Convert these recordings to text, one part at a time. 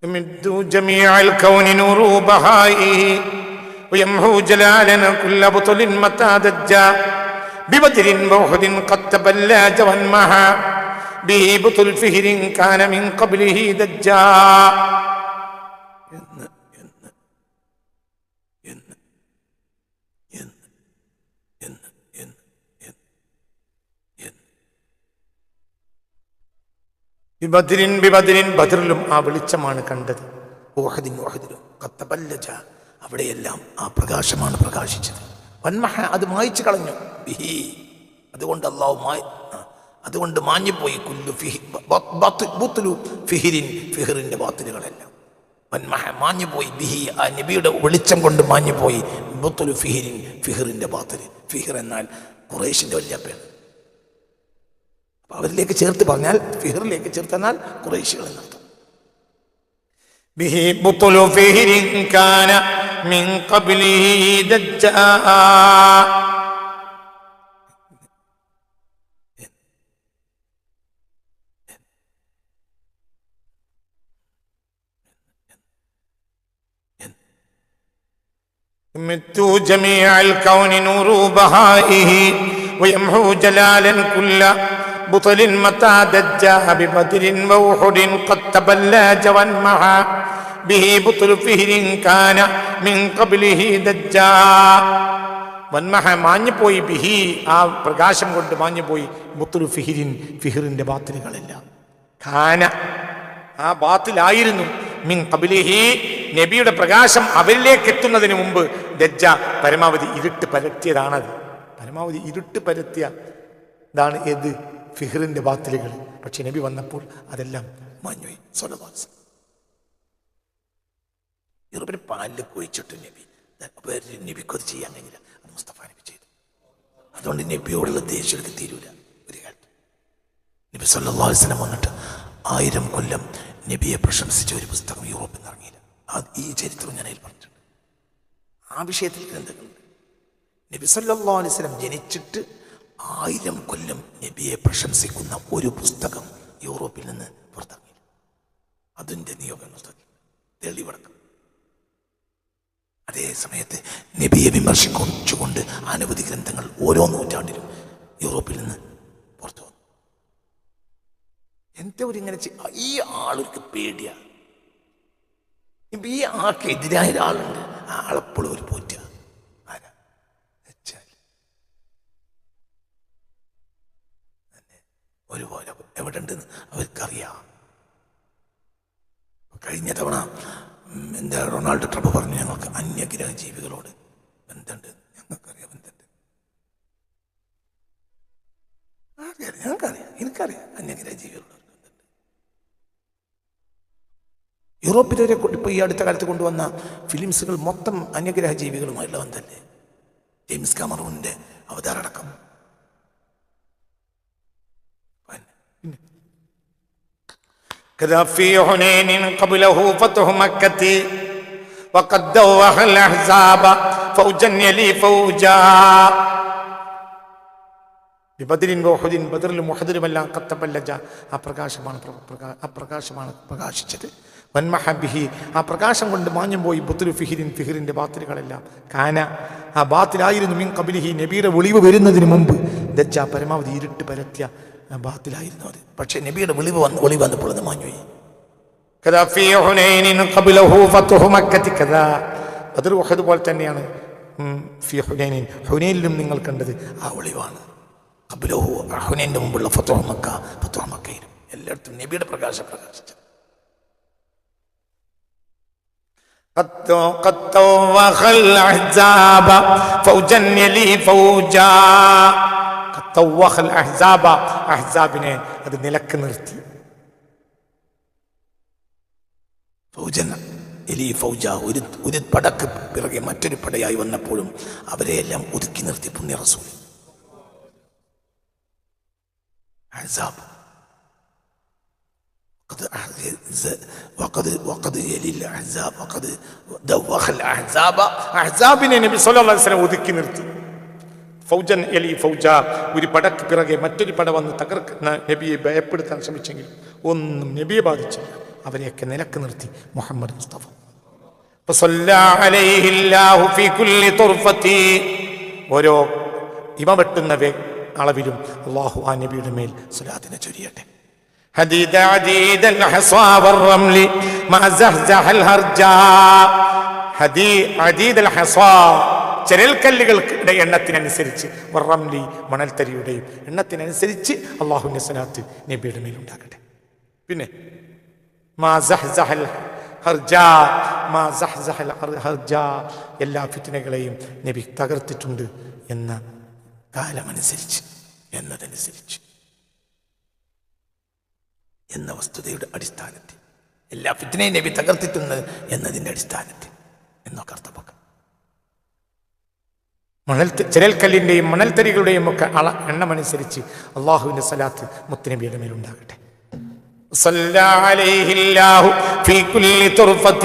يمد جميع الكون نور بهائه ويمحو جلالا كل بطل متى دجا ببدر وأحد قد تبلى وانمحى به بطل فهر كان من قبله دجا. ബദറിലും ആ വെളിച്ചമാണ് കണ്ടത്. ഉഹദിലും ഖത്തബല്ലജ, അവിടെയെല്ലാം ആ പ്രകാശമാണ് പ്രകാശിച്ചത്. വന്മഹ, അത് മായ്ച്ചു കളഞ്ഞു. ബിഹി, അതുകൊണ്ട് അതുകൊണ്ട് മാഞ്ഞുപോയി. കുല്ലു ഫിഹിറിൻ, ഫിഹിറിന്റെ ബാത്തിലുകളെല്ലാം വന്മഹ മാഞ്ഞുപോയി. ബിഹി, ആ നബിയുടെ വെളിച്ചം കൊണ്ട് മാഞ്ഞുപോയി. ബുത്തുലു ഫിഹിറിൻ, ഫിഹിറിന്റെ ബാത്തിൽ. ഫിഹിർ എന്നാൽ ഖുറൈശിന്റെ വല്യപ്പയാണ്. അവരിലേക്ക് ചേർത്ത് പറഞ്ഞാൽ, ഫിഹിറിലേക്ക് ചേർത്താൽ ഖുറൈശികൾ എന്നർത്ഥം. ബിഹി ബുത്തുലു ഫിഹിരിൻ കാന മിൻ ഖബ്ലിഹി ദജ്ജാ. يمد جميع الكون نور بهائه ويمحو جلالا كل بطل متى دجا ببدر وأحد قد تبلى وانمحى به بطل فهر كان من قبله دجا. വന്മഹ, മാഞ്ഞുപോയി. ബിഹി, ആ പ്രകാശം കൊണ്ട് മാഞ്ഞുപോയി. ബുത്തുലു ഫിഹിരിൻ, ഫിഹിറിന്റെ ബാത്തിലുകളെല്ലാം. ഖാന, ആ ബാത്തിലായിരുന്നു. മിൻ ഖബ്ലിഹി, നബിയുടെ പ്രകാശം അവരിലേക്ക് എത്തുന്നതിന് മുമ്പ്. ദജ്ജ, പരമാവധി ഇരുട്ട് പരത്തിയതാണത്. പരമാവധി ഇരുട്ട് പരത്തിയ ഇതാണ് ഏത്? ഫിഹിറിന്റെ ബാത്തിലുകൾ. പക്ഷെ നബി വന്നപ്പോൾ അതെല്ലാം മാഞ്ഞുപോയി. സ്വല്ലല്ലാഹു അലൈഹി പാലിൽ കുഴിച്ചിട്ട് നബിക്കൊത് ചെയ്യാൻ കഴിഞ്ഞില്ല. അത് മുസ്തഫ നബി ചെയ്തു. അതുകൊണ്ട് നബിയോടുള്ള ദേഷ്യക്ക് തീരൂല ഒരു കാലത്ത്. നബി സല്ലല്ലാഹു അലൈഹി വസല്ലം വന്നിട്ട് 1000 കൊല്ലം നബിയെ പ്രശംസിച്ച ഒരു പുസ്തകം യൂറോപ്പിൽ നിന്ന് ഇറങ്ങിയില്ല. ഈ ചരിത്രം ഞാൻ അതിൽ പറഞ്ഞിട്ടുണ്ട്. ആ വിഷയത്തിൽ ഗ്രന്ഥങ്ങളുണ്ട്. നബി സല്ലല്ലാഹു അലൈഹി വസല്ലം ജനിച്ചിട്ട് 1000 കൊല്ലം നബിയെ പ്രശംസിക്കുന്ന ഒരു പുസ്തകം യൂറോപ്പിൽ നിന്ന് പുറത്തിറങ്ങിയില്ല. അതിൻ്റെ നിയോഗം തെളിവടക്കം. അതേ സമയത്ത് നബിയെ വിമർശിച്ചുകൊണ്ട് അനവധി ഗ്രന്ഥങ്ങൾ ഓരോ നൂറ്റാണ്ടിലും യൂറോപ്പിൽ നിന്ന് പുറത്തു വന്നു. എന്താ ഒരു ഇങ്ങനെ ഈ ആൾക്ക് പേടിയാണ്. ഇപ്പം ഈ ആൾക്കെതിരായ ഒരാളുണ്ട്, ആളെപ്പോഴും ഒരു പോറ്റ ഒരുപോലെ എവിടെ ഉണ്ടെന്ന് അവർക്കറിയാം. കഴിഞ്ഞ തവണ എന്താ റൊണാൾഡോ ട്രംപ് പറഞ്ഞു, ഞങ്ങൾക്ക് അന്യഗ്രഹ ജീവികളോട് ബന്ധമുണ്ട്. ഞങ്ങൾക്കറിയാം ബന്ധമുണ്ട്. ഞങ്ങൾക്കറിയാം, എനിക്കറിയാം അന്യഗ്രഹ ജീവികളോട് ബന്ധമുണ്ട്. യൂറോപ്പിലെ ഇപ്പോൾ ഈ അടുത്ത കാലത്ത് കൊണ്ടുവന്ന ഫിലിംസുകൾ മൊത്തം അന്യഗ്രഹ ജീവികളുമായുള്ള ബന്ധമല്ലേ? ജെയിംസ് കാമറൂണിന്റെ അവതാരടക്കം. في حنين قبله فتح مكة وقد دوخ الأحزاب فوجا يلي فوجا ببدر وأحد ബദറിലും ഉഹദിലുമെല്ലാം ഖത്തബല്ലജ, ആ പ്രകാശമാണ് പ്രകാശിച്ചത്. വന്മഹ ബിഹി, ആ പ്രകാശം കൊണ്ട് മാഞ്ഞുപോയി. ബുത്തുലു ഫിഹിരിൻ, ഫിഹിറിന്റെ ബാത്തിലുകളെല്ലാം. കാന, ആ ബാത്തിലായിരുന്നു. മിൻ ഖബ്ലിഹി, നബിയുടെ ഒളിവ് വരുന്നതിന് മുമ്പ്. ദജ്ജ, പരമാവധി ഇരുട്ട് പരത്തിയ ബാത്തിലായിരുന്നു അത്. പക്ഷെ നബിയുടെ ഒളിവ് വന്നപ്പോൾ അത് മാഞ്ഞുപോയി. ബദർ ഉഹദ് പോലെ തന്നെയാണ് ഫി ഹുനൈനിൻ, ഹുനൈനിലും നിങ്ങൾ കണ്ടത് ആ ഒളിവാണ്. ഖബ്ലഹു, ഹുനൈനിന്റെ മുമ്പുള്ള ഫത്ഹു മക്ക, ഫത്ഹു മക്കയിലും എല്ലായിടത്തും നബിയുടെ പ്രകാശം പ്രകാശിച്ചു. അഹ്സാബിനെ അത് നിലക്ക് നിർത്തി. ഒരു പടക്ക് പിറകെ മറ്റൊരു പടയായി വന്നപ്പോഴും അവരെയെല്ലാം ഒതുക്കി നിർത്തി പുണ്യ റസൂൽ. അഹ്സാബ് അഹ്സാബിനെ നബി സല്ലല്ലാഹു അലൈഹി വസല്ലം ഒതുക്കി നിർത്തി. ഫൗജൻ എലി ഫൗജ, ഒരു പടക്ക് പിറകെ മറ്റൊരു പട വന്ന് തകർക്കുന്ന നബിയെ ഭയപ്പെടുത്താൻ ശ്രമിച്ചെങ്കിൽ ഒന്നും നബിയെ ബാധിച്ചില്ല. അവരെയൊക്കെ നിലക്ക് നിർത്തി മുഹമ്മദ് മുസ്തഫ. ഫസല്ലാ അലൈഹില്ലാഹു ഫീ കുല്ലി തുർഫത്തി, ഓരോ ഇമ വെട്ടുന്ന അളവിലും അല്ലാഹു ആ നബിയുടെ മേൽ സ്വലാത്തിനെ ചൊരിയട്ടെ. ഹദീദ അദീദൽ ഹസ്വാ വറംലി മാ സഹ്സഹൽ ഹർജാ. അദീദൽ ഹസ്വാ, ചരൽക്കല്ലുകളുടെ എണ്ണത്തിനനുസരിച്ച്, വറംലി മണൽത്തരിയുടെയും എണ്ണത്തിനനുസരിച്ച് അല്ലാഹുവിന്റെ സ്വലാത്ത് നബിയുടെ മേൽ ഉണ്ടാകട്ടെ. പിന്നെ മാ സഹ്സഹൽ ഹർജാ, മാ സഹ്സഹൽ ഹർജാ, എല്ലാ ഫിത്നകളെയും നബി തകർത്തിട്ടുണ്ട് എന്ന കാലമനുസരിച്ച്, എന്നതനുസരിച്ച്, എന്ന വസ്തുതയുടെ അടിസ്ഥാനത്തിൽ, എല്ലാ ഫിത്നയും നബി തകർത്തിട്ടുണ്ട് എന്നതിൻ്റെ അടിസ്ഥാനത്തിൽ എന്നൊക്കെ അർത്ഥമാക്കാം. ചരൽക്കല്ലിൻ്റെയും മണൽത്തരികളുടെയും ഒക്കെ എണ്ണമനുസരിച്ച് അള്ളാഹുവിൻ്റെ സലാത്ത് മുത്തുനബിയുടെ മേലുണ്ടാകട്ടെ. صلى عليه الله في كل طرفة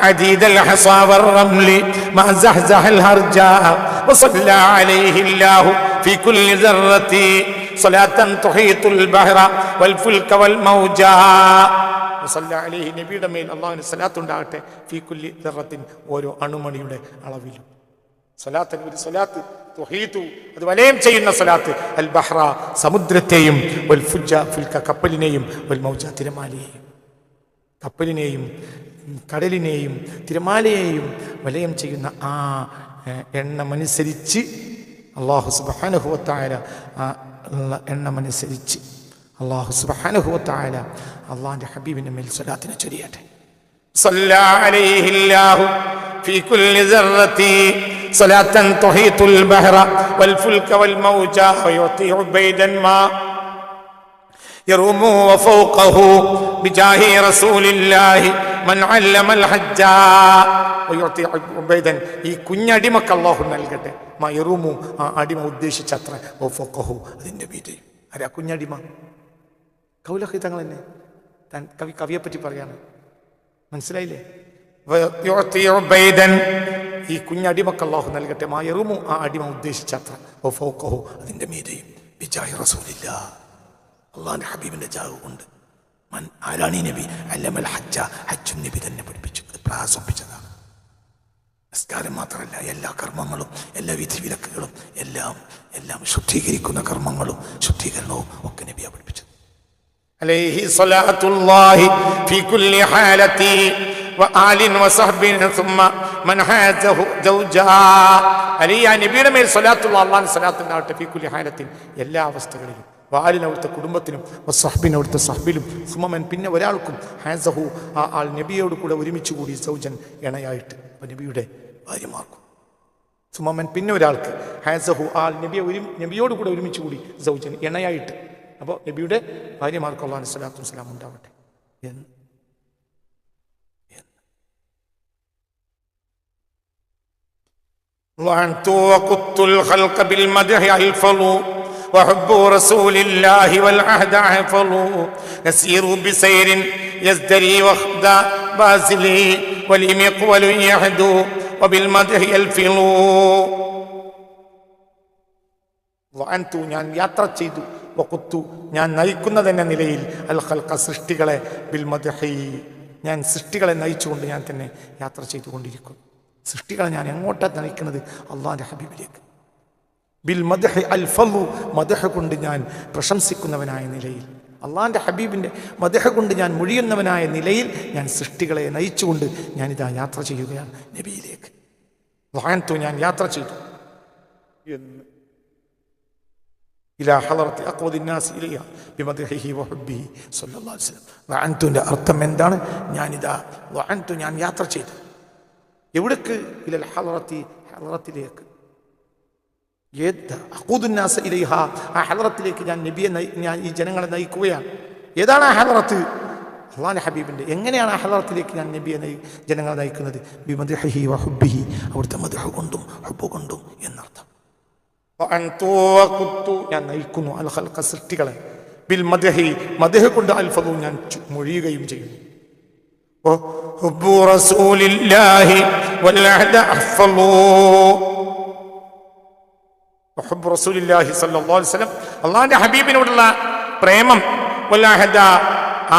عديد الحصى والرمل ما زحزح الهرجاء وصلى عليه الله في كل ذرة صلاة تحيط البحر والفلك والموجا. وصلى عليه നബിയുടെ മേൽ അല്ലാഹുവിന്റെ സ്വലാത്ത് ഉണ്ടാകട്ടെ. ഫീ കുല്ലി ദർറത്തിൻ, ഓരോ അണുമണിയുടെ അളവിലും. സ്വലാത്ത്, ഒരു സ്വലാത്ത് തുഹീതു, അത് വലയം ചെയ്യുന്ന സ്വലാത്ത്, അൽ ബഹ്റ സമുദ്രത്തെയും, വൽ ഫുജ്ജ ഫുൽക കപ്പലിനെയും, വൽ മൗജ തിരമാലയെയും, കപ്പലിനെയും കടലിനെയും തിരമാലയെയും വലയം ചെയ്യുന്ന ആ എണ്ണമനുസരിച്ച് അല്ലാഹു സുബ്ഹാനഹു വ തആല, ആ എണ്ണമനുസരിച്ച് അല്ലാഹു സുബ്ഹാനഹു വ തആല അല്ലാഹുവിന്റെ ഹബീബിന്റെ മേൽ സ്വലാത്തിനെ ചൊരിയട്ടെ. സല്ലല്ലാ അലൈഹില്ലാഹു ഫീ കുല്ലി ദർറത്തി صلاة تحيط البحر والفلك والموجة ويعطي عبيدا ما يروم وفوقه بجاه رسول الله من علم الحج ويعطي عبيدا. ഈ കുഞ്ഞടിമക്ക് അല്ലാഹു നൽകട്ടെ. മാ യറൂമു, ആ അടിമ ഉദ്ദേശിച്ചത്ര, വഫൗഖഹു, അതിൻ്റെ മീതെ. ആരാ കുഞ്ഞടിമ? കൗലഖി തങ്ങൾ തന്നെ കവിയെ പറ്റി പറയാണ്. മനസ്സിലായില്ലേ? വയുഅതി ഉബൈദൻ, ഈ കുഞ്ഞടിമക്ക് അല്ലാഹു നൽകട്ടെ. മാ യറൂമു, ആ അടിമ ഉദ്ദേശിച്ചത്ര, വഫൗഖഹു, അതിൻ്റെ മീതെയും. ബിജാഹി റസൂലില്ലാഹ്, അല്ലാഹുവിന്റെ ഹബീബിന്റെ ജാഹ് കൊണ്ട്. മൻ, ആരാണ് ഈ നബി? അല്ലമൽ ഹജ്ജ, ഹജ്ജും നബി തന്നെ പഠിപ്പിച്ചു, പ്രാസംഭിച്ചതാണ്. നിസ്കാരം മാത്രമല്ല, എല്ലാ കർമ്മങ്ങളും, എല്ലാ വിധിവിലക്കുകളും, എല്ലാം ശുദ്ധീകരിക്കുന്ന കർമ്മങ്ങളും ശുദ്ധീകരണവും ഒക്കെ നബിയാ പഠിപ്പിച്ചത്. അലൈഹി സ്വലാത്തുല്ലാഹി ഫീ കുല്ലി ഹാലത്തി വആലിൻ വസഹ്ബിൻ സുമ്മ മൻ ഹാസഹു സൗജാ. അലൈഹി, ആ നബിയുടെ മേൽ സ്വലാത്തുല്ലാഹി, അല്ലാഹുവിന്റെ സ്വലാത്ത് ഉണ്ടാവട്ടെ. ഫീ കുല്ലി ഹാലത്തിൻ, എല്ലാ അവസ്ഥകളിലും. വാലിന്, അവിടുത്തെ കുടുംബത്തിനും, വസഹ്ബിൻ, അവിടുത്തെ സഹ്ബിലും, സുമമൻ, പിന്നെ ഒരാൾക്കും, ഹാസഹു, ആ ആൾ നബിയോട് കൂടെ ഒരുമിച്ച് കൂടി, സൗജൻ, ഇണയായിട്ട്, നബിയുടെ ഭാര്യമാർക്കും. സുമമൻ, പിന്നെ ഒരാൾക്ക്, ഹാസഹു, ആൾ നബിയോട് കൂടെ ഒരുമിച്ച് കൂടി, സൗജൻ, ഇണയായിട്ട്. അപ്പോൾ നബിയുടെ ഭാര്യമാർക്ക് അല്ലാഹുവിന്റെ സ്വലാത്തും സലാമും ഉണ്ടാവട്ടെ എന്ന്. وأنت وقدت الخلق بالمدح الفضل وحب رسول الله والعهد حفظ نسير بسير يزدري وخدا باسلي والمقول يحدو وبالمدح يلفظ. وأنت, ഞാൻ യാത്ര ചെയ്തു, വഖുത്തു, ഞാൻ നയിക്കുന്നതെന്ന നിലയിൽ, അൽ ഖൽഖ, സൃഷ്ടികളെ, ബിൽ മദ്ഹി, ഞാൻ സൃഷ്ടികളെ നയിച്ചുകൊണ്ട് ഞാൻ തന്നെ യാത്ര ചെയ്തുകൊണ്ടിരിക്കുന്നു. സൃഷ്ടികളെ ഞാൻ എങ്ങോട്ടാണ് നയിക്കുന്നത്? അല്ലാഹുവിന്റെ ഹബീബിലേക്ക്. ബിൽ മദ്ഹി അൽ ഫളു, മദ്ഹ് കൊണ്ട് ഞാൻ പ്രശംസിക്കുന്നവനായ നിലയിൽ, അല്ലാഹുവിന്റെ ഹബീബിന്റെ മദ്ഹ് കൊണ്ട് ഞാൻ മുഴിയുന്നവനായ നിലയിൽ ഞാൻ സൃഷ്ടികളെ നയിച്ചുകൊണ്ട് ഞാനിതാ യാത്ര ചെയ്യുകയാണ് നബിയിലേക്ക്. വഅൻതു, ഞാൻ യാത്ര ചെയ്തു എന്ന്. ഇലാ ഹളറത്തി അഖ്വദിൻ നാസ് ഇലൈഹ ബിമദ്ഹിഹി വഹുബ്ബിഹി സ്വല്ലല്ലാഹു അലൈഹി വസല്ലം. വഅൻതുന്റെ അർത്ഥം എന്താണ്? ഞാനിതാ വഅൻതു, ഞാൻ യാത്ര ചെയ്തു. എവിടേക്ക്? ഇലൽ ഹളറത്തി, ഹളറത്തിലേക്ക്. അഖ്വദിൻ നാസ് ഇലൈഹ, ആ ഹളറത്തിലേക്ക് ഞാൻ നബിയെ, ഞാൻ ഈ ജനങ്ങളെ നയിക്കുകയാണ്. ഏതാണ് ആ ഹളറത്ത്? അല്ലാഹുവിന്റെ ഹബീബിന്റെ. എങ്ങനെയാണ് ആ ഹളറത്തിലേക്ക് ഞാൻ നബിയെ ജനങ്ങളെ നയിക്കുന്നത്? ബിമദ്ഹിഹി വഹുബ്ബിഹി, അവിടുത്തെ മദ്ഹ് കൊണ്ടും ഹുബ്ബ് കൊണ്ടും എന്നർത്ഥം. ഞാൻ നയിക്കുന്നു അൽ ഖൽഖ, സൃഷ്ടികളെ, ബിൽ മദ്ഹി, മദ്ഹ് കൊണ്ട്, അൽ ഫളു, ഞാൻ മൊഴിയുകയും ചെയ്യുന്നു. ഹുബ്ബു റസൂലില്ലാഹി വൽ അഹ്ദ അഹ്ഫളു, ഹുബ്ബു റസൂലില്ലാഹി സ്വല്ലല്ലാഹു അലൈഹി വസല്ലം, അല്ലാഹുവിന്റെ ഹബീബിനോടുള്ള പ്രേമം, വൽ അഹ്ദ,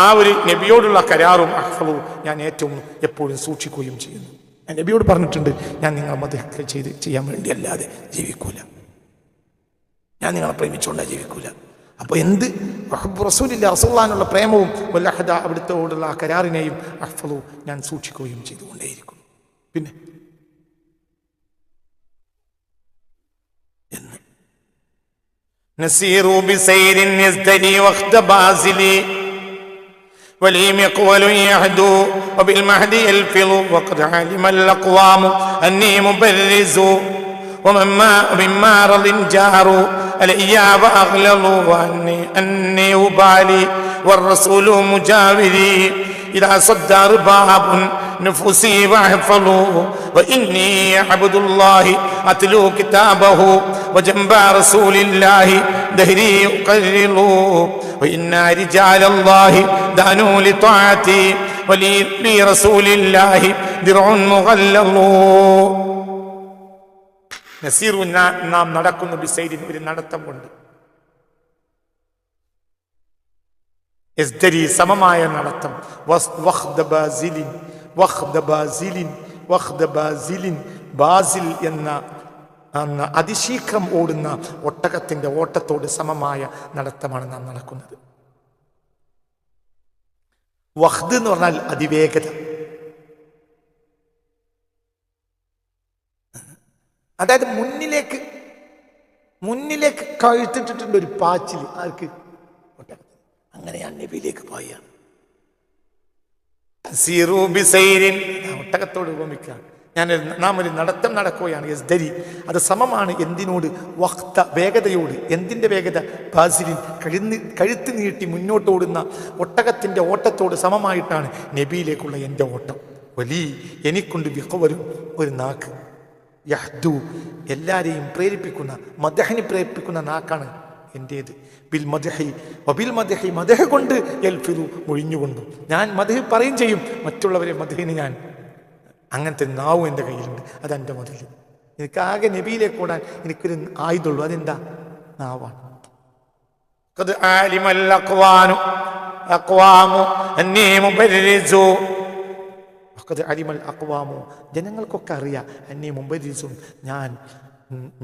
ആ ഒരു നബിയോടുള്ള കരാറും അഹ്ഫളു ഞാൻ ഏറ്റവും എപ്പോഴും സൂക്ഷിക്കുകയും ചെയ്യുന്നു. ഞാൻ നബിയോട് പറഞ്ഞിട്ടുണ്ട്, ഞാൻ നിങ്ങളെ മദ്ഹ് ചെയ്യാൻ വേണ്ടി അല്ലാതെ ജീവിക്കൂല, ഞാൻ നിങ്ങളെ പ്രേമിച്ചുകൊണ്ടാ ജീവിക്കൂല. അപ്പോൾ എന്ത് റസൂലില്ല, റസൂലുള്ളാഹിനുള്ള പ്രേമവും വല്ലഹദ അവിടുത്തോടുള്ള ആ കരാറിനെയും അഹ്ഫളു ഞാൻ സൂക്ഷിക്കുകയും ചെയ്തുകൊണ്ടേയിരിക്കും. പിന്നെ നസീറു ബിസൈരിൻ യസ്തരി വഖ്ദ ബാസിലി ولي مقول يهدو وبالمهدي يلفظ وقد علم الأقوام أني مبرز ومن معرض جاروا علي وأغلظوا أني أبالي والرسول مجاوري إذا صد أرباب نفوسي واحفظوا وإني عبد الله أتلو كتابه وجنب رسول الله دهري أقرلوا وإن رجال الله دانوا لطاعتي ولي رسول الله درع مغلظ. നസീറു നാം നടക്കുന്നു ബിസൈരിൻ ഒരു നടത്തം കൊണ്ട്, യസ്ദരി സമമായ നടത്തം, ബാസിൽ എന്ന അതിശീഘ്രം ഓടുന്ന ഒട്ടകത്തിന്റെ ഓട്ടത്തോട് സമമായ നടത്തമാണ് നാം നടക്കുന്നത്. വഖ്ദ് എന്ന് പറഞ്ഞാൽ അതിവേഗത. അതായത് മുന്നിലേക്ക് കഴുത്തിട്ടിട്ടുണ്ട് ഒരു പാച്ചിൽ. ആർക്ക്? അങ്ങനെ ഞാൻ നബിയിലേക്ക് പോയാണ്. ഒട്ടകത്തോട് ഉപമിക്കാം. നാം ഒരു നടത്തം നടക്കുകയാണ്. യസ്ദരി അത് സമമാണ് എന്തിനോട്? വഖ്ത വേഗതയോട്. എന്തിൻ്റെ വേഗത? ബാസിലിൻ കഴുത്ത് നീട്ടി മുന്നോട്ടോടുന്ന ഒട്ടകത്തിൻ്റെ ഓട്ടത്തോട് സമമായിട്ടാണ് നബിയിലേക്കുള്ള എൻ്റെ ഓട്ടം. വലി എനിക്കുണ്ട് വിഖവരും ഒരു നാക്ക്, യഹ്ദു എല്ലാരെയും പ്രേരിപ്പിക്കുന്ന, മദ്ഹിനെ പ്രേരിപ്പിക്കുന്ന നാക്കാണ് എൻ്റേത്. ബിൽ മദ്ഹി വബിൽ മദ്ഹി മദ്ഹ് കൊണ്ട് യൽഫിദു മൊഴിഞ്ഞുകൊണ്ടും ഞാൻ മദ്ഹ് പറയും ചെയ്യും. മറ്റുള്ളവരെ മദ്ഹിന് ഞാൻ അങ്ങനത്തെ നാവും എൻ്റെ കയ്യിലുണ്ട്. അതെൻ്റെ മദ്ഹ്. എനിക്കാകെ നബിയിലേക്ക് ഓടാൻ എനിക്കൊരു ആയുധമുള്ളൂ. അതെന്താ? നാവാണ്. ഖദ് ആലിമൽ അഖ്വാമു അന്നീ മുബർരിസു. ഖദ് ആലിമൽ അഖ്വാമു ജനങ്ങൾക്കൊക്കെ അറിയാം. അന്നീ മുബർരിസും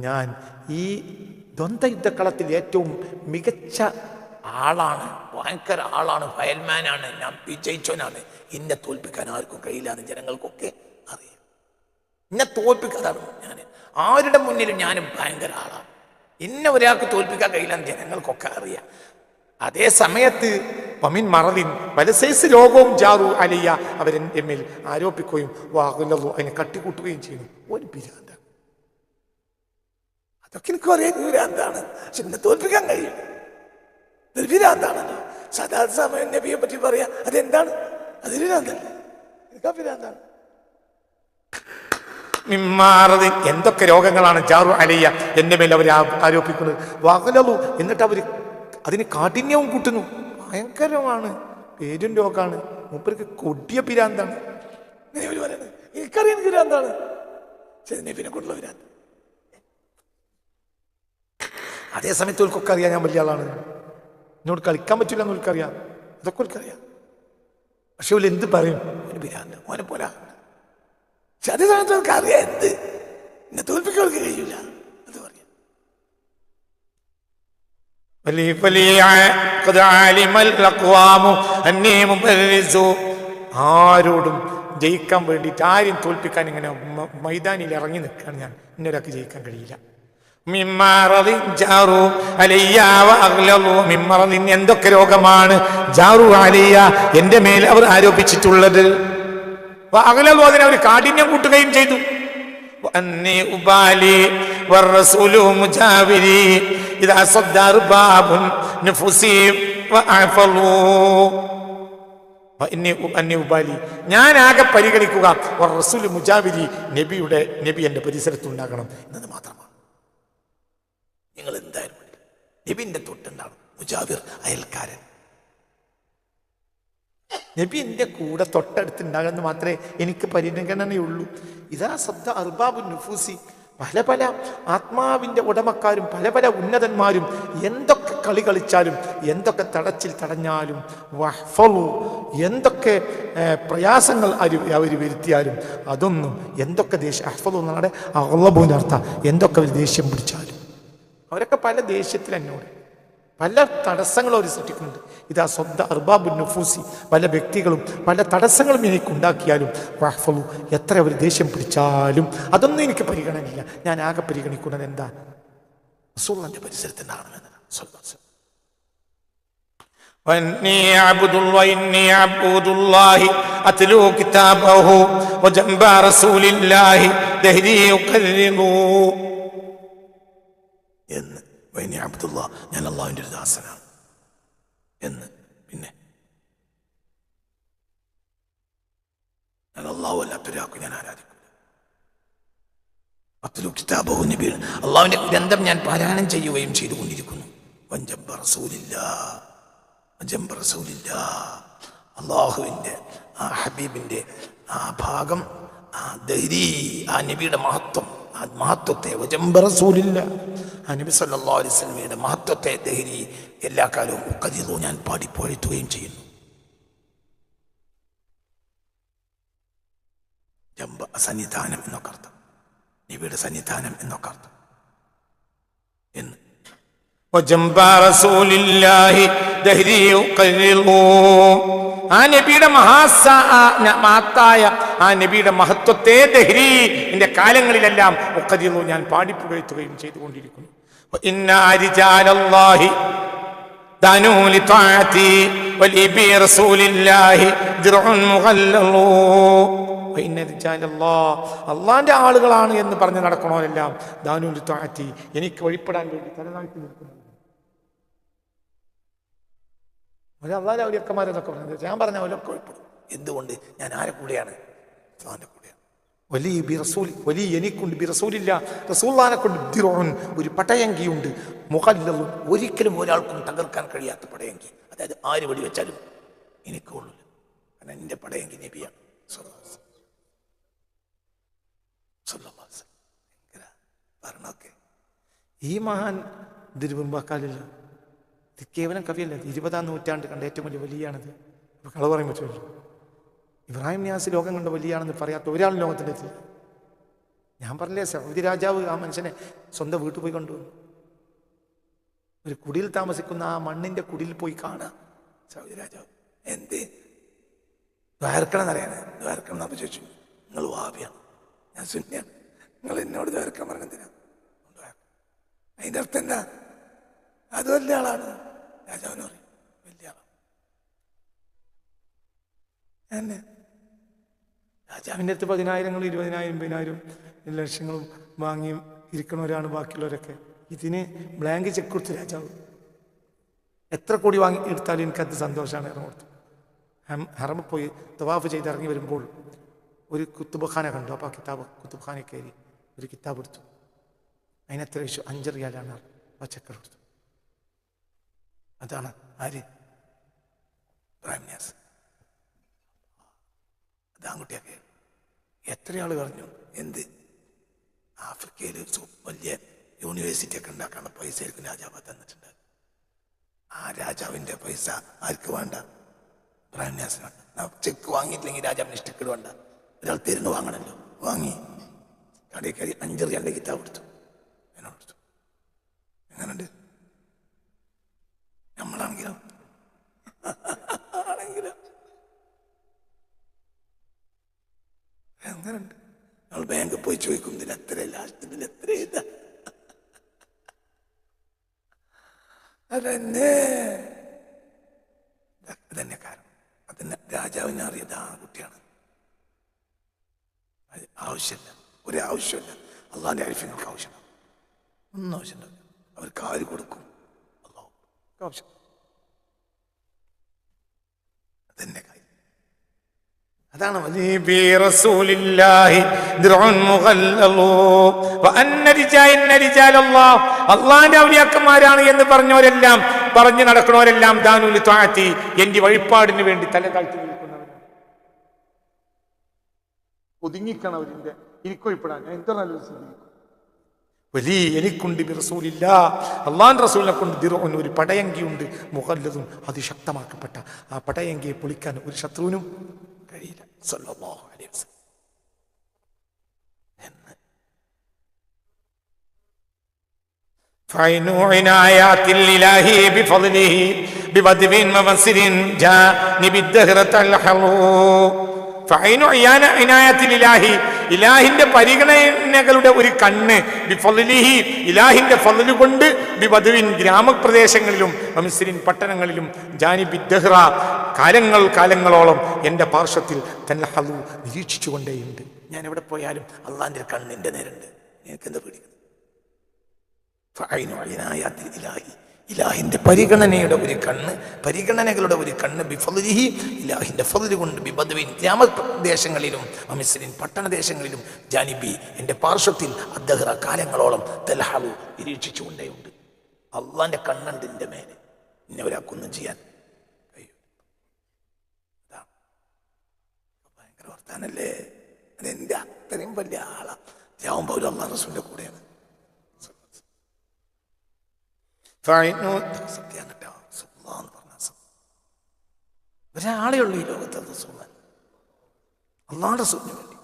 ഞാൻ ഈ ദ്വന്ദ്വ യുദ്ധക്കളത്തിൽ ഏറ്റവും മികച്ച ആളാണ്, ഭയങ്കര ആളാണ്, ഫയൽമാനാണ്, ഞാൻ വിജയിച്ചവനാണ്. എന്നെ തോൽപ്പിക്കാൻ ആർക്കും കഴിയില്ല എന്ന് ജനങ്ങൾക്കൊക്കെ അറിയാം. എന്നെ തോൽപ്പിക്കാതാണ് ഞാൻ. ആരുടെ മുന്നിലും ഞാനും ഭയങ്കര ആളാണ്. എന്നെ ഒരാൾക്ക് തോൽപ്പിക്കാൻ കഴിയില്ല എന്ന് ജനങ്ങൾക്കൊക്കെ അറിയാം. അതേ സമയത്ത് പമിൻ മറലിൻ പല സൈസ് രോഗവും ജാറു അലിയ അവരെൻ്റെ മേൽ ആരോപിക്കുകയും വാകുലു അതിനെ കട്ടിക്കൂട്ടുകയും ചെയ്യുന്നു. ഒരു പിരാന്താണ്. അതൊക്കെ എനിക്ക് പറയാൻ പിരാന്താണ്. പക്ഷെ എന്നെ തോൽപ്പിക്കാൻ കഴിയും. ഇതൊരു പിരാന്താണല്ലോ. സാധാരണ സമയം നബിയെ പറ്റി പറയാ, അതെന്താണ്? അതൊരു പിരാന്തല്ലേ? എനിക്കാ പിരാന്താണ്. എന്തൊക്കെ രോഗങ്ങളാണ് ജാറു അലിയ എൻ്റെ മേൽ അവർ ആരോപിക്കുന്നത്. വാകുലു എന്നിട്ട് അവർ അതിന് കാഠിന്യവും കൂട്ടുന്നു. ഭയങ്കരമാണ്, പേരും രോഗമാണ്. മൂപ്പർക്ക് കൊടിയ പിരാന്താണ്. പറയുന്നത് എനിക്കറിയാൻ പിരാന്താണ്. ശരി, നബിനെ കൊണ്ടുള്ള പിരാന്ത്. അതേ സമയത്ത് ഓൽക്കൊക്കെ അറിയാം ഞാൻ വലിയ ആളാണ്, എന്നോട് കളിക്കാൻ പറ്റില്ല എന്ന് ഓൽക്കറിയാം. അതൊക്കെ ഓൽക്കറിയാം. പക്ഷെ ഓല് എന്ത് പറയും? ഒരു പിരാന്ത്, ഓനെ പോലെ. പക്ഷെ അതേ സമയത്ത് ഓൽക്ക് അറിയാം എന്ത് എന്നെ തോൽപ്പിക്കാൻ ഓൽക്ക് കഴിയില്ല. അത് പറയാം. ആരോടും ജയിക്കാൻ വേണ്ടിയിട്ട്, ആരും തോൽപ്പിക്കാൻ ഇങ്ങനെ മൈതാനിയിൽ ഇറങ്ങി നിൽക്കുകയാണ് ഞാൻ. ഇന്നൊരാൾക്ക് ജയിക്കാൻ കഴിയില്ല. എന്തൊക്കെ രോഗമാണ് ജാറു അലിയ എന്റെ മേൽ അവർ ആരോപിച്ചിട്ടുള്ളത്. അഗ്ലളു അതിനെ അവർ കാഠിന്യം കൂട്ടുകയും ചെയ്തു. ഞാൻ ആകെ പരിഗണിക്കുക റസൂൽ മുജാവിരി, നബി എന്റെ പരിസരത്തുണ്ടാകണം എന്നത് മാത്രമാണ്. നിങ്ങൾ എന്തായാലും നബിന്റെ തൊട്ടുണ്ടാകും. മുജാവിർ അയൽക്കാരൻ. നബി എൻ്റെ കൂടെ തൊട്ടടുത്തുണ്ടാകുന്ന മാത്രമേ എനിക്ക് പരിഗണനയുള്ളൂ. ഇതാ സദ്ദ അർബാബു നുഫൂസി, പല പല ആത്മാവിൻ്റെ ഉടമക്കാരും പല പല ഉന്നതന്മാരും എന്തൊക്കെ കളി കളിച്ചാലും എന്തൊക്കെ തടച്ചിൽ തടഞ്ഞാലും എന്തൊക്കെ പ്രയാസങ്ങൾ അവർ വരുത്തിയാലും അതൊന്നും എന്തൊക്കെ ദേഷ്യം അഹ്ഫളു എന്നാണ് അഗ്ളബുവിൻ്റെ അർത്ഥം, എന്തൊക്കെ അവർ ദേഷ്യം പിടിച്ചാലും അവരൊക്കെ പല ദേഷ്യത്തിൽ എന്നോട് പല തടസ്സങ്ങളും അവർ സൃഷ്ടിക്കുന്നുണ്ട്. ഇതാ സ്വന്ത അർബാബുൻ നുഫൂസി, പല വ്യക്തികളും പല തടസ്സങ്ങളും എനിക്കുണ്ടാക്കിയാലും വഹ്ഫളു, എത്ര അവർ ദേഷ്യം പിടിച്ചാലും അതൊന്നും എനിക്ക് പരിഗണനയില്ല. ഞാൻ ആകെ പരിഗണിക്കുന്നത് എന്താ? റസൂലുള്ളാഹിന്റെ പരിസരത്തിനാണെന്ന്. وإني عبد الله أتلو كتابه وجنب رسول الله دهري يقرر എന്ന് വൈനി അബ്ദുള്ള, ഞാൻ അള്ളാഹുവിൻ്റെ ഒരു ദാസനാണ് എന്ന്. പിന്നെ ഞാൻ അള്ളാഹു അല്ലാത്തൊരാൾക്ക് ഞാൻ ആരാധിക്കും. അത്ലു കിതാബഹു, നബി അള്ളാഹുവിൻ്റെ ഗ്രന്ഥം ഞാൻ പാരായണം ചെയ്യുകയും ചെയ്തുകൊണ്ടിരിക്കുന്നു. വജംബ റസൂലില്ലാ, അള്ളാഹുവിൻ്റെ ആ ഹബീബിൻ്റെ ആ ഭാഗം, ആ ദഹ്രി, ആ നബിയുടെ മഹത്വത്തെ വജംബ റസൂലില്ലാ, ആ നബി സല്ലല്ലാഹു അലൈഹി വസല്ലമയുടെ മഹത്വത്തെ ദഹ്രി എല്ലാ കാലവും ഉഖദിറു, ഞാൻ പാടിപ്പോഴ്ത്തുകയും ചെയ്യുന്നു. ജംബ സന്നിധാനം എന്നൊക്കെ അർത്ഥം, നബിയുടെ സന്നിധാനം എന്നൊക്കെ അർത്ഥം എന്ന്. ആ നബിയുടെ മഹത്തായ ആ നബിയുടെ മഹത്വത്തെ ദഹ്രി, എന്റെ കാലങ്ങളിലെല്ലാം ഉഖദിറു, ഞാൻ പാടിപ്പുകഴ്ത്തുകയും ചെയ്തുകൊണ്ടിരിക്കുന്നു. ഇന്നാ റിജാലല്ലാഹി ദാനൂ ലിതാഅതി വലിബി റസൂലില്ലാഹി ദിർഉൻ മുഗല്ലളൂ. ഇന്ന റിജാലല്ലാഹ്, അല്ലാഹുവിന്റെ ആളുകളാണ് എന്ന് പറഞ്ഞ് നടക്കണോരെല്ലാം ദാനൂ ലിതാഅതി, എനിക്ക് വഴിപ്പെടാൻ വേണ്ടി തലതാഴ്ത്തി നിൽക്കുന്നു. അള്ളാഹുവിന്റെ ഔലിയക്കന്മാരെന്നൊക്കെ പറഞ്ഞത് ഞാൻ പറഞ്ഞ അവരൊക്കെ വഴിപ്പെടും. എന്തുകൊണ്ട്? ഞാൻ ആരെ കൂടെയാണ്? അള്ളാഹുവിന്റെ കൂടെയാണ്. വലിയ എനിക്കുണ്ട് ബി റസൂലില്ല, റസൂലുള്ളാഹിനെ കൊണ്ട് ദിർഉൻ, ഒരു പടയങ്കിയുണ്ട്, മുഗല്ലളുൻ, ഒരിക്കലും ഒരാൾക്കും തകർക്കാൻ കഴിയാത്ത പടയങ്കി. അതായത് ആര് വെടി വെച്ചാലും എനിക്ക് കൊള്ളില്ല, കാരണം എൻ്റെ പടയങ്കി നബിയാണ്. പറഞ്ഞൊക്കെ ഈ മഹാൻ ദിരുമ്പാക്കാലില്ല, ഇത് കേവലം കവിയല്ല, 20-ാം നൂറ്റാണ്ട് കണ്ട ഏറ്റവും വലിയ വലിയാണിത്. ഇപ്പൊ കളവ് പറയാൻ പറ്റുമല്ലോ. ഇബ്രാഹിം നിയാസ് ലോകം കണ്ട വലിയാണെന്ന് പറയാത്ത ഒരാൾ ലോകത്തിൻ്റെ എത്തി. ഞാൻ പറഞ്ഞില്ലേ, സൗദി രാജാവ് ആ മനുഷ്യനെ സ്വന്തം വീട്ടിൽ പോയി കൊണ്ടുവന്നു. ഒരു കുടിയിൽ താമസിക്കുന്ന ആ മണ്ണിന്റെ കുടിയിൽ പോയി കാണുക സൗദി രാജാവ്. എന്ത് ദ്വാരക്കണം എന്നറിയാനാ? ദ്വാരക്കണം എന്നപ്പോൾ ചോദിച്ചു, നിങ്ങൾ വാബിയാണ്, ഞാൻ സുന്നിയാണ്, നിങ്ങൾ എന്നോട് ദ്വാരക്കാൻ പറഞ്ഞെന്തിനാ? അതിൻ്റെ അർത്ഥം എന്താ? അത് വലിയ ആളാണ്. രാജാവിന് പറയും വലിയ ആളാണ്. എന്നെ രാജാവിൻ്റെ അടുത്ത് 10,000, 20,000, 50,000 ലക്ഷങ്ങളും വാങ്ങി ഇരിക്കണവരാണ് ബാക്കിയുള്ളവരൊക്കെ. ഇതിന് ബ്ലാങ്ക് ചെക്ക് കൊടുത്ത് രാജാവ് എത്ര കോടി വാങ്ങി എടുത്താലും എനിക്കത് സന്തോഷമാണ്. ഇറങ്ങി കൊടുത്തു. ഹറമിൽ പോയി തവാഫ് ചെയ്ത് ഇറങ്ങി വരുമ്പോൾ ഒരു കുത്തുബ്ഖാന കണ്ടു. അപ്പോൾ ആ കുത്തുബ്ഖാനെ കയറി ഒരു കിതാബ് എടുത്തു. അതിനെത്ര വിഷു? 5 റിയാലാണ്. ആ ചെക്കർ കൊടുത്തു. അതാണ് ആര്? ഇബ്രാഹിം നിയാസ്. അത് ആൺകുട്ടിയൊക്കെ എത്രയാൾ പറഞ്ഞു എന്ത് ആഫ്രിക്കയിൽ വലിയ യൂണിവേഴ്സിറ്റി ഒക്കെ ഉണ്ടാക്കാനുള്ള പൈസ ആയിരിക്കും രാജാവ് തന്നിട്ടുണ്ട്. ആ രാജാവിൻ്റെ പൈസ ആർക്ക് വേണ്ട? ഇബ്രാഹിം നിയാസിനാണ്. ചെക്ക് വാങ്ങിയിട്ടില്ലെങ്കിൽ രാജാവിന് ഇഷ്ടക്കേട് വേണ്ട, ഒരാൾ തരുന്ന് വാങ്ങണമല്ലോ. വാങ്ങി കടയിൽ കയറി 5 റിയാലിൻ്റെ കിതാബ് എടുത്തു, എന്നോട് എടുത്തു. എങ്ങനെയുണ്ട്? നമ്മളാണെങ്കിലോ എങ്ങനെയുണ്ട്? നമ്മൾ ബാങ്കിൽ പോയി ചോദിക്കും, ഇതിൽ എത്ര ലാസ്റ്റ്, ഇതിൽ എത്ര ഇതാ? അതന്നെ അതന്നെ കാരണം. അതന്നെ രാജാവിനെ അറിയത് ആ കുട്ടിയാണ്. ആവശ്യമില്ല, ഒരാവശ്യമില്ല. അള്ളാഹിന്റെ അരിഫിങ്ങൾക്ക് ആവശ്യമില്ല, ഒന്നും ആവശ്യമുണ്ടാവില്ല. അവർക്ക് ആര് കൊടുക്കും? അള്ളാഹു ആവശ്യം. അതന്നെ കാര്യം. അതാണ് അള്ളാന്റെ ഔലിയാക്കന്മാരാണ് എന്ന് പറഞ്ഞവരെല്ലാം പറഞ്ഞു നടക്കുന്നവരെല്ലാം ദാനുൽ ത്വാഅത്തി, എന്റെ വഴിപാടിന് വേണ്ടി തല താഴ്ത്തി നിൽക്കുന്നവരാണ്. ഒതുങ്ങിക്കണവരിന്റെ എനിക്ക് വഴിപ്പെടാൻ ഞാൻ എത്ര നല്ല വലി എനിക്കുണ്ട് റസൂലില്ല, അള്ളാഹുവിന്റെ റസൂലിനെ കൊണ്ട് ദിർഉൻ ഒരു പടയങ്കിയുണ്ട്, മുഖല്ലദുൻ അതിശക്തമാക്കപ്പെട്ട ആ പടയങ്കിയെ പൊളിക്കാൻ ഒരു ശത്രുവിനും കഴിയില്ല സല്ലല്ലാഹു അലൈഹി വസല്ലം എന്ന്. ഫൈനു ഇനായാത്തിൽ ഇലാഹി ബിഫദ്ലിഹി ബിവദ്വിൻ വമസ്രിൻ ജാനിബി ദഹ്റതൽ ഹളൂ. ഫൈനു ഇനായത്തിൽ ഇലാഹി, ഇലാഹിന്റെ പരിഗണനകളുടെ ഒരു കണ്ണ്, ബിഫദ്ലിഹി ഇലാഹിന്റെ ഫദ്ല് കൊണ്ട്, ബിവദ്വിൻ ഗ്രാമപ്രദേശങ്ങളിലും വമസ്രിൻ പട്ടണങ്ങളിലും, ജാനിബി ദഹ്റ കാലങ്ങളോളം എൻ്റെ പാർശ്വത്തിൽ തൽഹളൂ നിരീക്ഷിച്ചുകൊണ്ടേയുണ്ട്. ഞാൻ എവിടെ പോയാലും അള്ളാഹിന്റെ കണ്ണിന്റെ നേരുണ്ട്. എനിക്ക് എന്താ പേടിക്കുന്നത്? ഇലാഹിന്റെ പരിഗണനയുടെ ഒരു കണ്ണ്, പരിഗണനകളുടെ ഒരു കണ്ണ്, ബിഫദ്ലിഹി ഇലാഹിന്റെ ഫദ്ല് കൊണ്ട്, ബിബദ്വിൻ ഗ്രാമദേശങ്ങളിലും വമിസ്രിൻ പട്ടണദേശങ്ങളിലും, ജാനിബി എൻ്റെ പാർശ്വത്തിൽ, അദ്ദഹ്റ കാലങ്ങളോളം, തൽഹളൂ നിരീക്ഷിച്ചുകൊണ്ടേയുണ്ട്. അള്ളാന്റെ കണ്ണുണ്ട് എൻ്റെ മേലെ, എന്നെ ഒരാൾക്കൊന്നും ചെയ്യാൻ കഴിയും. ഭയങ്കര വർത്താനല്ലേ? അതെന്റെ അത്രയും വലിയ ആളാ. യാവുമ്പോൾ അള്ളാഹ് റസൂലിന്റെ കൂടെയാണ്. സത്യം കേട്ടോ, ഒരാളേ ഉള്ളൂ ഈ ലോകത്തെ റസൂൽ, അള്ളാഹുവിന്റെ റസൂലിന് വേണ്ടി.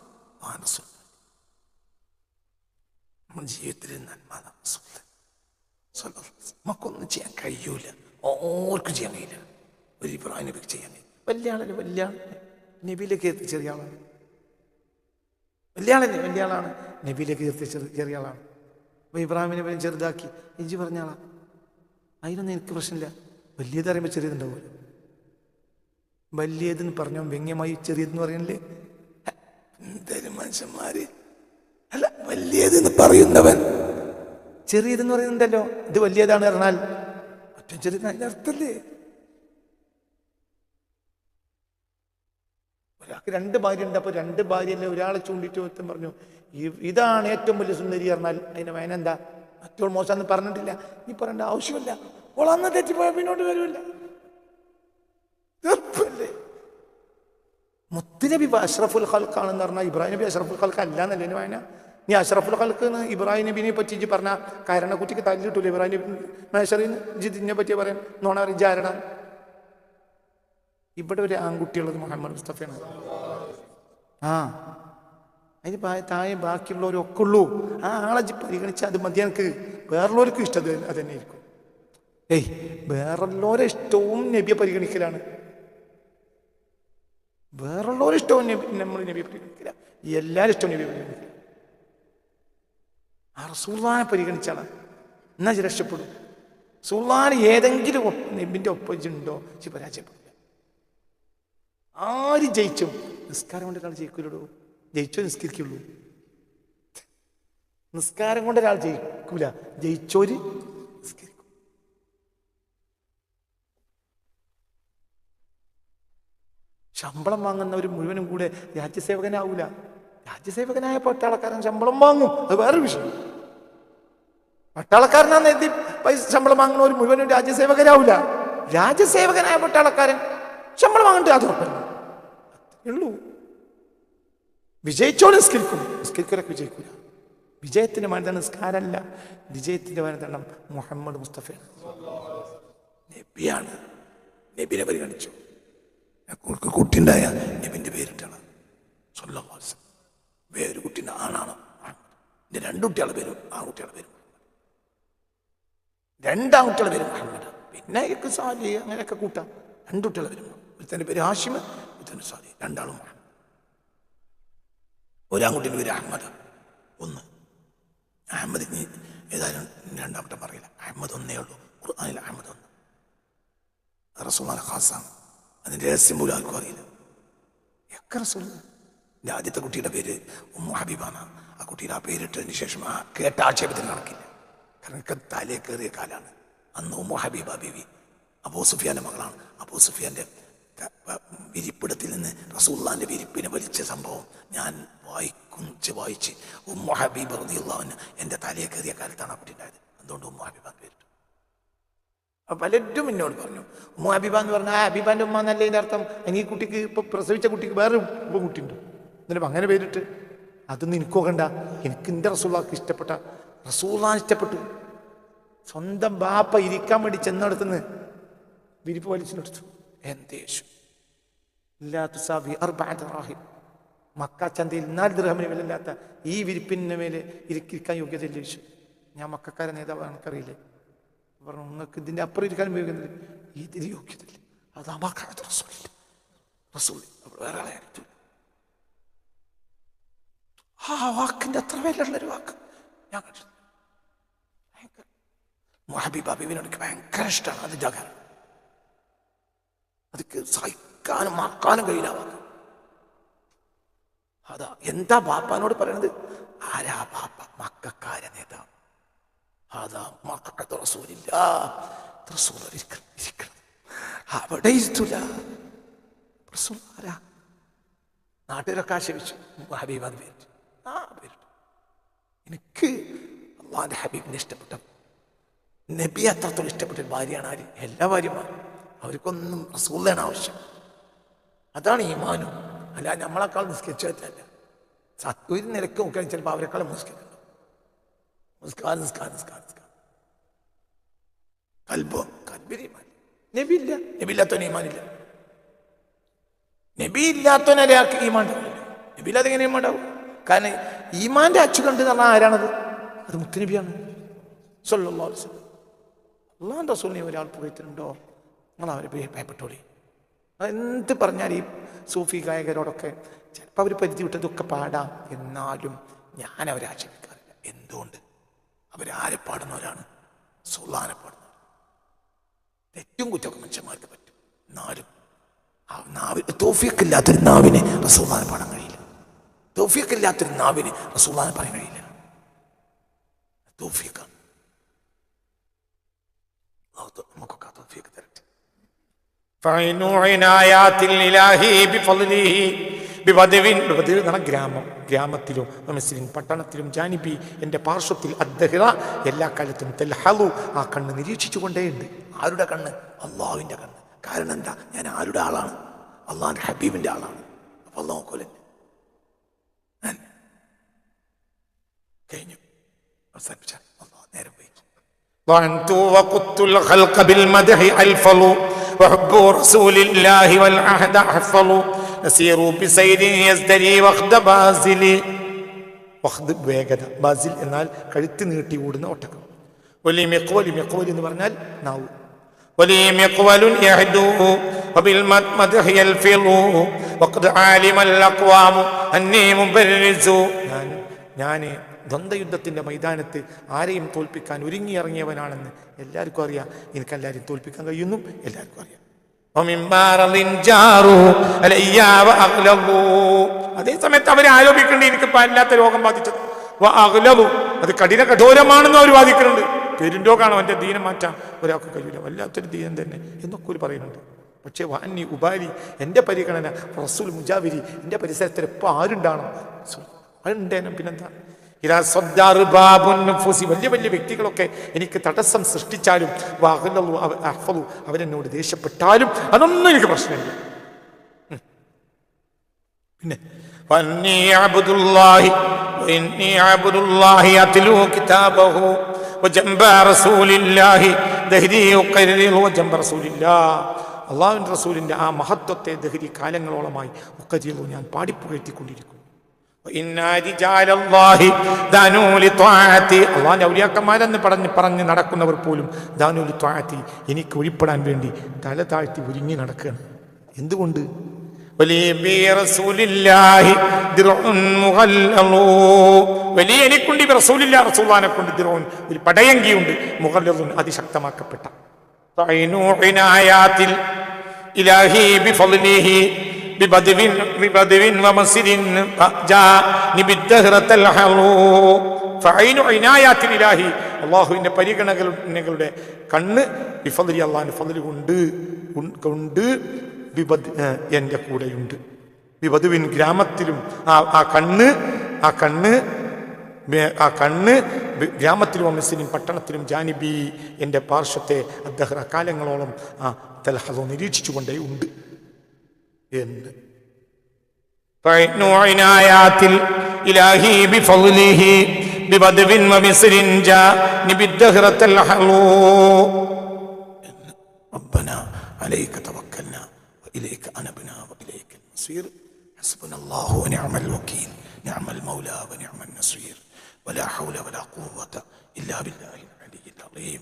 നമ്മുടെ ജീവിതത്തിൽ നന്മ നമുക്കൊന്നും ചെയ്യാൻ കഴിയൂല, ഓർക്കും ചെയ്യാൻ കഴിയില്ല. ഒരു ഇബ്രാഹിം നബിക്ക് ചെയ്യാൻ കഴിയും. വലിയ ആൾ നബിയിലേക്ക് എത്തി ചെറിയ ആളാണ്, വലിയ ആളാണ് നബിയിലേക്ക് എത്തി ചെറിയ ആളാണ്. അപ്പൊ ഇബ്രാഹിം നബിനെ ചെറുതാക്കി ഇഞ്ചി പറഞ്ഞ ആളാ. അതിനൊന്നും എനിക്ക് പ്രശ്നമില്ല. വലിയത് അറിയുമ്പോൾ ചെറിയതുണ്ടാവുമല്ലോ. വലിയതെന്ന് പറഞ്ഞോ വ്യംഗ്യമായി ചെറിയതെന്ന് പറയണില്ലേ? എന്തായാലും മനുഷ്യന്മാര് അല്ല, വലിയതെന്ന് പറയുന്നവൻ ചെറിയതെന്ന് പറയുന്നുണ്ടല്ലോ. ഇത് വലിയതാണ് പറഞ്ഞാൽ മറ്റും ചെറിയത് അതിന്റെ അർത്ഥല്ലേ? ഒരാൾക്ക് 2 ഭാര്യ ഉണ്ട്. അപ്പൊ 2 ഭാര്യയല്ലേ? ഒരാളെ ചൂണ്ടിട്ട് ഒരുത്തൻ പറഞ്ഞു ഇതാണ് ഏറ്റവും വലിയ സുന്ദരി പറഞ്ഞാൽ അതിന്റെ വേന എന്താ? മറ്റോൾ മോശമെന്ന് പറഞ്ഞിട്ടില്ല, നീ പറയേണ്ട ആവശ്യമില്ല. ഓളന്ന് തെറ്റിപ്പോയ പിന്നോട്ട് വരില്ല. മുത്തുനബി അഷ്റഫുൽ ഖൽഖാണെന്ന് പറഞ്ഞാൽ ഇബ്രാഹിം നബി അഷ്റഫുൽ ഖൽഖ് അല്ല എന്നല്ലേ എന്നെ വായന? നീ അഷ്റഫുൽ ഖൽഖ് എന്ന് ഇബ്രാഹിം നബിനെ പറ്റി പറഞ്ഞ കാരണക്കുട്ടിക്ക് തല്ലിട്ടൂല ഇബ്രാഹിം നബി മേശറിന് ജിതിനെ പറ്റി പറയാൻ നോണ വിചാരണ. ഇവിടെ ഒരു ആൺകുട്ടിയുള്ളത് മുഹമ്മദ് മുസ്തഫയാണ്. അതിന് താഴെ ബാക്കിയുള്ളവരൊക്കെ ഉള്ളൂ. ആ ആളെ പരിഗണിച്ചാൽ അത് മതി. എനിക്ക് വേറുള്ളവർക്ക് ഇഷ്ടം അത് തന്നെ ആയിരിക്കും. വേറുള്ളവരെ ഇഷ്ടവും നബിയെ പരിഗണിക്കലാണ്. വേറുള്ളവരെ ഇഷ്ടവും നമ്മൾ നബിയെ പരിഗണിക്കില്ല. എല്ലാവരും ഇഷ്ടവും നബിയെ പരിഗണിക്കില്ല. ആ റസൂലുള്ളാഹിനെ പരിഗണിച്ചാണ് എന്നാ രക്ഷപ്പെടും. റസൂലുള്ളാഹിനെ ഏതെങ്കിലും നബിന്റെ ഒപ്പുണ്ടോ പരാജയപ്പെടില്ല. ആര് ജയിച്ചും നിസ്കാരം കൊണ്ട് ഒരാൾ ജയിക്കൂലോ. ജയിച്ചോ നിസ്കരിക്കുള്ളൂ. നിസ്കാരം കൊണ്ട് ഒരാൾ ജയിക്കൂല, ജയിച്ചോര് നിസ്കരിക്കും. ശമ്പളം വാങ്ങുന്നവർ മുഴുവനും കൂടെ രാജ്യസേവകനാവൂല. രാജ്യസേവകനായ പട്ടാളക്കാരൻ ശമ്പളം വാങ്ങും, അത് വേറൊരു വിഷയം. പട്ടാളക്കാരനാന്ന് എത്തി ശമ്പളം വാങ്ങുന്നവർ മുഴുവനും രാജ്യസേവകരാവൂല. രാജ്യസേവകനായ പട്ടാളക്കാരൻ ശമ്പളം വാങ്ങണ്ട, അത് ഉറപ്പല്ല ഉള്ളൂ. വിജയിച്ചോടെ നിസ്കരിക്കും, നിസ്കരിക്കലൊക്കെ വിജയിക്കൂല. വിജയത്തിന്റെ മാനദണ്ഡം നിസ്കാരമല്ല, വിജയത്തിന്റെ മാനദണ്ഡം മുഹമ്മദ് മുസ്തഫയാണ്, നബിയാണ്. നബിനെ പരിഗണിച്ചു. കുട്ടിണ്ടായ നബിന്റെ പേരിട്ടാണ് സ്വല്ലല്ലാഹു അലൈഹി വസല്ലം. വേറൊരു കുട്ടീൻ്റെ ആണാണ്. എൻ്റെ 2 കുട്ടികളുടെ പേരും ആൺകുട്ടികളുടെ പേരും 2 ആൺകുട്ടികളുടെ പേരും മുഹമ്മദ്. പിന്നെ സാലി അങ്ങനെയൊക്കെ കൂട്ടാം. 2 കുട്ടികളുടെ പേരും. ഒരുത്തൻ്റെ പേര് ഹാഷിം, ഒരുത്തൻ്റെ സാലി. 2 ആളും മുഹമ്മദ്. ഒരാൺകുട്ടിൻ്റെ പേര് അഹമ്മദ്. 1 അഹമ്മദ്. ഇനി ഏതായാലും 2ാമത്തെ പറയില്ല. അഹമ്മദ് 1 ഉള്ളൂ ഖുർആനിൽ. അഹമ്മദ് 1 റസൂലുള്ളാഹിന്റെ ഖാസാണ്. അതിൻ്റെ രഹസ്യം പോലും ആർക്കും അറിയില്ല. ഒക്കെ റസൂലുള്ളാഹി. എൻ്റെ ആദ്യത്തെ കുട്ടിയുടെ പേര് ഉമ്മു ഹബീബാണ്. ആ കുട്ടിയുടെ ആ പേരിട്ടതിന് ശേഷം ആ കേട്ട ആക്ഷേപത്തിന് കണക്കില്ല. കാരണം ഒക്കെ തലേ കയറിയ കാലാണ്. അന്ന് ഉമ്മു ഹബീബ ബീവി അബൂ സുഫിയാന്റെ മകളാണ്. അബൂ സുഫിയാന്റെ വിരിപ്പിടത്തിൽ നിന്ന് റസൂലുള്ളാഹിന്റെ വിരിപ്പിനെ വലിച്ച സംഭവം ഞാൻ വായിച്ച് ഉമ്മു ഹബീബ റളിയല്ലാഹു അൻഹ എൻ്റെ തലയെ കയറിയ കാലത്താണ് ആ കുട്ടി ഉണ്ടായത്. അതുകൊണ്ട് ഉമ്മു ഹബീബ പേരിട്ടു. അപ്പം പലരും എന്നോട് പറഞ്ഞു ഉമ്മു ഹബീബ എന്ന് പറഞ്ഞാൽ ആ ഹബീബാന്റെ ഉമ്മ എന്നല്ല ഇതിൻ്റെ അർത്ഥം. ഈ കുട്ടിക്ക് ഇപ്പൊ പ്രസവിച്ച കുട്ടിക്ക് വേറെ കുട്ടിയുണ്ട്, എന്നിട്ട് അങ്ങനെ പേരിട്ട്. അതൊന്നും എനിക്ക് നോക്കണ്ട. എനിക്ക് എൻ്റെ റസൂലുള്ളാഹിക്ക് ഇഷ്ടപ്പെട്ട റസൂലുള്ളാഹിനെ ഇഷ്ടപ്പെട്ടു. സ്വന്തം ബാപ്പ ഇരിക്കാൻ വേണ്ടി ചെന്നിടത്തുനിന്ന് വിരിപ്പ് വലിച്ചെടുത്തു. എന്തേശു മക്ക ചന്തയിൽ 4 ദിർഹമിന് വിലയില്ലാത്ത ഈ വിരിപ്പിന് മേലെ ഇരിക്കാൻ യോഗ്യതയില്ല ചോദിച്ചു. ഞാൻ മക്കാരെ നേതാവ് എനിക്കറിയില്ലേ? പറഞ്ഞു, നിങ്ങൾക്ക് ഇതിൻ്റെ അപ്പുറം ഇരിക്കാനും യോഗ്യതയില്ല, ഇതിന് യോഗ്യതയില്ല. അതാ റസൂൽ വേറെ ആളെ എടുത്തു. ആ വാക്കിൻ്റെ അത്ര വിലയുള്ളൊരു വാക്ക് ഞാൻ കണ്ടു. ഹബീബിനോട് ഭയങ്കര ഇഷ്ടമാണ്. അത് ജാഗാൻ അതൊക്കെ സഹിക്കാനും മറക്കാനും കഴിയില്ല. അതാ എന്താ ബാപ്പാനോട് പറയണത്? ആരാ ബാപ്പ? മക്കാര നേതാവ്. അതാ മക്കത്ത് റസൂലില്ല. റസൂൽ ഇരിക്കണം, അവിടെ ഇരുത്തൂല. റസൂൽ ആരാ? നാട്ടുകാരൊക്കെ ആശയിച്ചു. ഹബീബ് അത് പേരിട്ടു. എനിക്ക് അള്ളാന്റെ ഹബീബിനെ ഇഷ്ടപ്പെട്ട നബി അത്രത്തോളം ഇഷ്ടപ്പെട്ട ഭാര്യയാണ് ആര്? എല്ലാ ഭാര്യമാരും. അവർക്കൊന്നും റസൂലാണ് ആവശ്യം. അതാണ് ഈമാനും. അല്ല നമ്മളെക്കാൾ നിസ്കരിച്ചല്ല. ഒരു നിലക്ക് നോക്കാൻ ചിലപ്പോൾ അവരെക്കാളും നിസ്കരിക്കണം. കൽബിന് ഈമാൻ. നബിയില്ല, നബിയില്ലാത്തവന് ഈമാനില്ല. നബി ഇല്ലാത്തവനൊരാൾക്ക് ഈമാൻ ഉണ്ടാവില്ല. നബിയില്ലാതെ എങ്ങനെ ഈമാൻ ഉണ്ടാവും? കാരണം ഈമാന്റെ അച്ചു കണ്ട് പറഞ്ഞാൽ ആരാണത്? അത് മുത്തുനബിയാണ് സ്വല്ലല്ലാഹു അലൈഹി വസല്ലം. അള്ളാഹുവിന്റെ റസൂലിനെ ഒരാൾ പുകഴ്ത്തുന്നുണ്ടോ? നിങ്ങൾ അവരെ ഭയപ്പെട്ടോളി. എന്ത് പറഞ്ഞാൽ ഈ സൂഫി ഗായകരോടൊക്കെ ചിലപ്പോൾ അവർ പരിധി വിട്ടതൊക്കെ പാടാം. എന്നാലും ഞാൻ അവരെ ആക്ഷേപിക്കാറില്ല. എന്തുകൊണ്ട്? അവരാരെ പാടുന്നവരാണ്? റസൂലുള്ളാഹിനെ പാടുന്നവർ. ഏറ്റവും കുറ്റമൊക്കെ മനുഷ്യന്മാർക്ക് പറ്റും. എന്നാലും ആ നാവിന് തൗഫീഖില്ലാത്തൊരു നാവിന് റസൂലുള്ളാഹിനെ പാടാൻ കഴിയില്ല. തൗഫീഖില്ലാത്തൊരു നാവിന് റസൂലുള്ളാഹിനെ പറയാൻ കഴിയില്ല. തൗഫീഖാണ്. നമുക്കൊക്കെ തൗഫീഖ് തരട്ടെ. ഗ്രാമത്തിലും പട്ടണത്തിലും ജാനിബി എൻ്റെ പാർശ്വത്തിൽ അദ്ദഹിറ എല്ലാ കാലത്തും തൽഹലു ആ കണ്ണ് നിരീക്ഷിച്ചുകൊണ്ടേയുണ്ട്. ആരുടെ കണ്ണ്? അള്ളാഹുവിൻ്റെ കണ്ണ്. കാരണം എന്താ? ഞാൻ ആരുടെ ആളാണ്? അള്ളാഹിൻ്റെ ഹബീബിൻ്റെ ആളാണ്. അപ്പൊ അള്ളാഹു നോക്കൂല. കഴിഞ്ഞു, അവസാനിപ്പിച്ച അള്ളാഹു നേരം പോയി. وحب رسول الله والعهد أحفظ نسيروا بسير يزدري وخد بازلي വഖ്ദ് വേഗത. ബാസിൽ എന്നാൽ കഴുത്ത് നീട്ടി ഓടുന്ന ഒട്ടകം. വലിയ മെക്വലി, മെക്വലി എന്ന് പറഞ്ഞാൽ നാവ്. വലിയ മെക്വലുൻ യഹ്ദു വബിൽ മദ്ഹി യൽഫിളു വഖദ് ആലിമൽ അഖ്വാം അന്നി മുബർരിസു. ഞാൻ ദ്വന്ദ്വയുദ്ധത്തിൻ്റെ മൈതാനത്ത് ആരെയും തോൽപ്പിക്കാൻ ഒരുങ്ങിയിറങ്ങിയവനാണെന്ന് എല്ലാവർക്കും അറിയാം. എനിക്കെല്ലാവരെയും തോൽപ്പിക്കാൻ കഴിയുന്നു എല്ലാവർക്കും അറിയാം. അതേ സമയത്ത് അവരെ ആരോപിക്കുന്നുണ്ട് എനിക്കിപ്പോൾ അല്ലാത്ത രോഗം ബാധിച്ചത്. അത് കഠോരമാണെന്ന് അവർ വാദിക്കുന്നുണ്ട്. പെരുരോഗമാണ്, അവൻ്റെ ദീനം മാറ്റാൻ ഒരാൾക്ക് കഴിയില്ല, വല്ലാത്തൊരു ദീനം തന്നെ എന്നൊക്കെ ഒരു പറയുന്നുണ്ട്. പക്ഷേ വാന്നി ഉപാലി, എൻ്റെ പരിഗണന റസൂൽ മുജാവിരി, എൻ്റെ പരിസരത്തിൽ എപ്പോൾ ആരുണ്ടാണോ അതുണ്ടേനും. പിന്നെന്താ? വലിയ വലിയ വ്യക്തികളൊക്കെ എനിക്ക് തടസ്സം സൃഷ്ടിച്ചാലും അവരെന്നോട് ദേഷ്യപ്പെട്ടാലും അതൊന്നും എനിക്ക് പ്രശ്നമില്ല. പിന്നെ അള്ളാഹുവിന്റെ റസൂലിന്റെ ആ മഹത്വത്തെ ദഹരി കാലങ്ങളോളമായി ഞാൻ പാടിപ്പുകഴ്ത്തിക്കൊണ്ടിരിക്കുന്നു. അള്ളാന്റെ ഔലിയാക്കന്മാരെന്ന് പറഞ്ഞ് നടക്കുന്നവർ പോലും ദാനൂലി ത്വാഅത്തി, എനിക്ക് ഒഴിപ്പെടാൻ വേണ്ടി തല താഴ്ത്തി ഒരുങ്ങി നടക്കുകയാണ്. എന്തുകൊണ്ട്? വലിയ എനിക്കുണ്ട് റസൂലില്ല, റസൂലുള്ളാഹിനെ കൊണ്ട് ദിറോൻ ഒരു പടയങ്കിയുണ്ട്, മുഗല്ലദുൻ അതിശക്തമാക്കപ്പെട്ട. അള്ളാഹുവിന്റെ പരിഗണനകളുടെ കണ്ണ് അള്ളാഹിന്റെ ഫദ്ല് കൊണ്ട് എൻ്റെ കൂടെയുണ്ട്. ബിബദ്വിൻ ഗ്രാമത്തിലും ആ കണ്ണ് ഗ്രാമത്തിലും വമസിനും പട്ടണത്തിലും ജാനിബി എൻ്റെ പാർശ്വത്തെ അദ്ദഹ്റ കാലങ്ങളോളം ആ തൽഹദു നിരീക്ഷിച്ചുകൊണ്ടേ ഉണ്ട് എന്ന്. ببدو ومصر جاءني بالدهرة الحلو. ربنا عليك توكلنا وإليك أنبنا وإليك المصير. حسبنا الله ونعم الوكيل، نعم المولى ونعم النصير، ولا حول ولا قوة إلا بالله العلي العظيم.